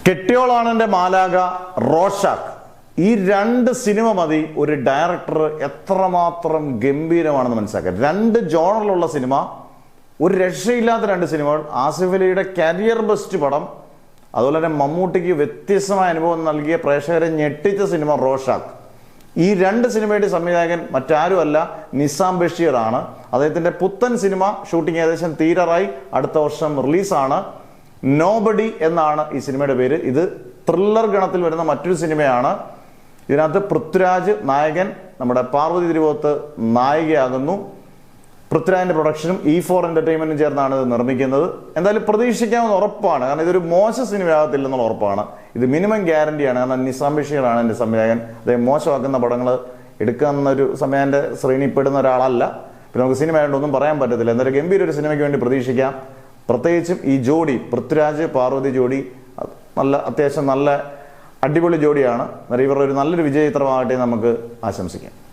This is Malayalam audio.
കെട്ടിയോളാണെന്റെ മാലാക, റോഷാക്ക്, ഈ രണ്ട് സിനിമ മതി ഒരു ഡയറക്ടർ എത്രമാത്രം ഗംഭീരമാണെന്ന് മനസ്സിലാക്കാൻ. രണ്ട് ജോണറിലുള്ള സിനിമ, ഒരു രക്ഷയില്ലാത്ത രണ്ട് സിനിമകൾ. ആസിഫ് അലിയുടെ കരിയർ ബെസ്റ്റ് പടം, അതുപോലെ തന്നെ മമ്മൂട്ടിക്ക് വ്യത്യസ്തമായ അനുഭവം നൽകിയ പ്രേക്ഷകരെ ഞെട്ടിച്ച സിനിമ റോഷാക്ക്. ഈ രണ്ട് സിനിമയുടെ സംവിധായകൻ മറ്റാരുമല്ല, നിസാം ബഷീർ ആണ്. അദ്ദേഹത്തിന്റെ പുത്തൻ സിനിമ ഷൂട്ടിംഗ് ഏകദേശം തീരാറായി, അടുത്ത വർഷം റിലീസാണ്. നോബഡി എന്നാണ് ഈ സിനിമയുടെ പേര്. ഇത് ത്രില്ലർ ഗണത്തിൽ വരുന്ന മറ്റൊരു സിനിമയാണ്. ഇതിനകത്ത് പൃഥ്വിരാജ് നായകൻ, നമ്മുടെ പാർവതി തിരുവോത്ത് നായികയാകുന്നു. പൃഥ്വിരാജിന്റെ പ്രൊഡക്ഷനും E4 എന്റർടൈൻമെന്റും ചേർന്നാണ് ഇത് നിർമ്മിക്കുന്നത്. എന്തായാലും പ്രതീക്ഷിക്കാവുന്ന ഉറപ്പാണ്, കാരണം ഇതൊരു മോശം സിനിമയാകത്തില്ലെന്നുള്ള ഉറപ്പാണ്. ഇത് മിനിമം ഗ്യാരണ്ടിയാണ്, കാരണം നിസാം ബഷീറാണ് എൻ്റെ സംവിധായകൻ. അദ്ദേഹം മോശമാക്കുന്ന പടങ്ങൾ എടുക്കാവുന്നൊരു സംവിധായകന്റെ ശ്രേണിപ്പെടുന്ന ഒരാളല്ല. പിന്നെ നമുക്ക് സിനിമ ആയതുകൊണ്ട് ഒന്നും പറയാൻ പറ്റത്തില്ല. എന്തായാലും ഗംഭീര ഒരു സിനിമയ്ക്ക് വേണ്ടി പ്രതീക്ഷിക്കാം. പ്രത്യേകിച്ചും ഈ ജോഡി, പൃഥ്വിരാജ് പാർവതി ജോഡി, അത്യാവശ്യം നല്ല അടിപൊളി ജോഡിയാണ്. ഇവരുടെ ഒരു നല്ലൊരു വിജയചിത്രമാകട്ടെ നമുക്ക് ആശംസിക്കാം.